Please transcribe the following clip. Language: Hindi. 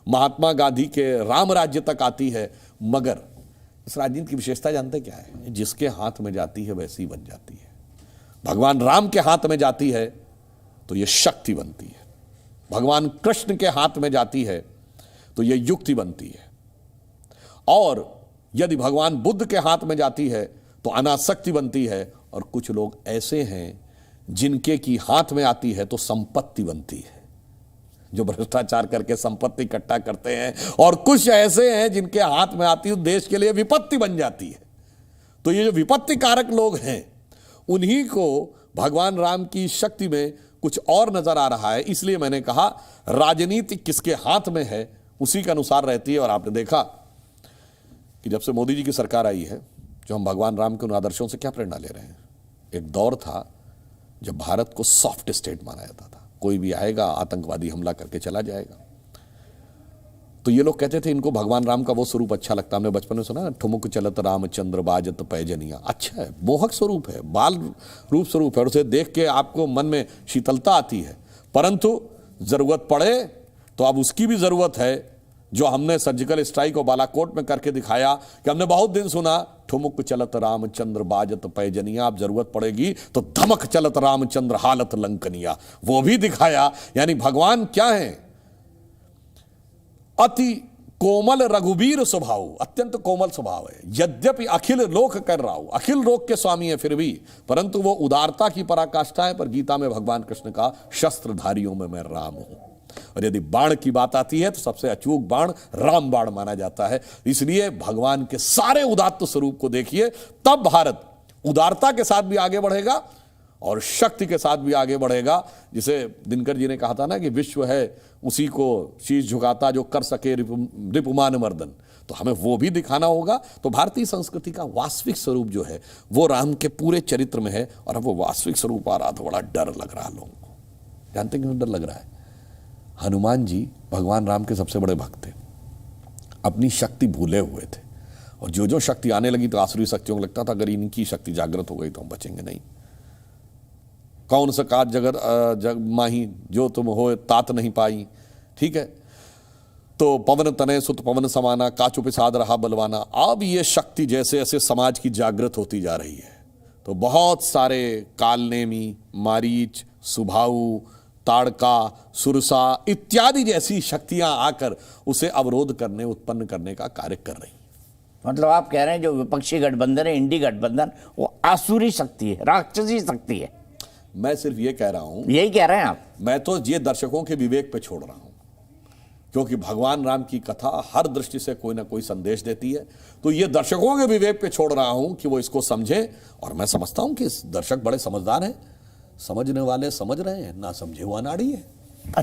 महात्मा गांधी के राम राज्य तक आती है। मगर इस राजनीति की विशेषता जानते क्या है? जिसके हाथ में जाती है वैसी बन जाती है। भगवान राम के हाथ में जाती है तो यह शक्ति बनती है, भगवान कृष्ण के हाथ में जाती है तो यह युक्ति बनती है, और यदि भगवान बुद्ध के हाथ में जाती है तो अनासक्ति बनती है। और कुछ लोग ऐसे हैं जिनके की हाथ में आती है तो संपत्ति बनती है, जो भ्रष्टाचार करके संपत्ति इकट्ठा करते हैं, और कुछ ऐसे हैं जिनके हाथ में आती है देश के लिए विपत्ति बन जाती है। तो ये जो विपत्ति कारक लोग हैं उन्हीं को भगवान राम की शक्ति में कुछ और नजर आ रहा है। इसलिए मैंने कहा राजनीति किसके हाथ में है उसी के अनुसार रहती है। और आपने देखा कि जब से मोदी जी की सरकार आई है, जो हम भगवान राम के उन आदर्शों से क्या प्रेरणा ले रहे हैं। एक दौर था जब भारत को सॉफ्ट स्टेट माना जाता था, कोई भी आएगा आतंकवादी हमला करके चला जाएगा। तो ये लोग कहते थे इनको भगवान राम का वो स्वरूप अच्छा लगता। हमने बचपन में सुना, ठुमुक चलत रामचंद्र बाजत पैजनिया। अच्छा है, मोहक स्वरूप है, बाल रूप स्वरूप है, और उसे देख के आपको मन में शीतलता आती है। परंतु जरूरत पड़े तो अब उसकी भी जरूरत है, जो हमने सर्जिकल स्ट्राइक और बालाकोट में करके दिखाया कि हमने बहुत दिन सुना ठुमुक चलत रामचंद्र बाजत पैजनिया, अब जरूरत पड़ेगी तो धमक चलत रामचंद्र हालत लंकनिया, वो भी दिखाया। यानी भगवान क्या है? अति कोमल रघुवीर स्वभाव, अत्यंत कोमल स्वभाव है। यद्यपि अखिल लोक कर रहा हूं, अखिल लोक के स्वामी है फिर भी, परंतु वो उदारता की पराकाष्ठा है। पर गीता में भगवान कृष्ण का शस्त्रधारियों में मैं राम हूं। और यदि बाण की बात आती है तो सबसे अचूक बाण राम बाण माना जाता है। इसलिए भगवान के सारे उदात्त स्वरूप को देखिए, तब भारत उदारता के साथ भी आगे बढ़ेगा और शक्ति के साथ भी आगे बढ़ेगा। जिसे दिनकर जी ने कहा था ना कि विश्व है उसी को शीश झुकाता जो कर सके रिपुमान मर्दन, तो हमें वो भी दिखाना होगा। तो भारतीय संस्कृति का वास्तविक स्वरूप जो है वो राम के पूरे चरित्र में है। और अब वो वास्तविक स्वरूप आ रहा तो बड़ा डर लग रहा लोगों को। जानते हैं क्यों डर लग रहा है? हनुमान जी भगवान राम के सबसे बड़े भक्त थे, अपनी शक्ति भूले हुए थे, और जो जो शक्ति आने लगी तो आसुरी शक्तियों को लगता था अगर इनकी शक्ति जागृत हो गई तो हम बचेंगे नहीं। कौन सा काज जग माही जो तुम हो तात नहीं पाई, ठीक है। तो पवन तनय सुत पवन समाना, काचु पिसाद रहा बलवाना। अब ये शक्ति जैसे जैसे समाज की जागृत होती जा रही है तो बहुत सारे कालनेमी, मारीच, सुभाऊ, ताड़का, सुरसा इत्यादि जैसी शक्तियां आकर उसे अवरोध करने, उत्पन्न करने का कार्य कर रही। मतलब आप कह रहे हैं जो विपक्षी गठबंधन है, इंडी गठबंधन, वो आसुरी शक्ति है, राक्षसी शक्ति है। मैं सिर्फ ये कह रहा हूं, यही कह रहे हैं आप? मैं तो ये दर्शकों के विवेक पे छोड़ रहा हूं, क्योंकि भगवान राम की कथा हर दृष्टि से कोई ना कोई संदेश देती है। तो ये दर्शकों के विवेक पे छोड़ रहा हूं कि वो इसको समझें। और मैं समझता हूं कि दर्शक बड़े समझदार हैं, समझने वाले समझ रहे हैं, ना समझे हुआ नाड़ी है।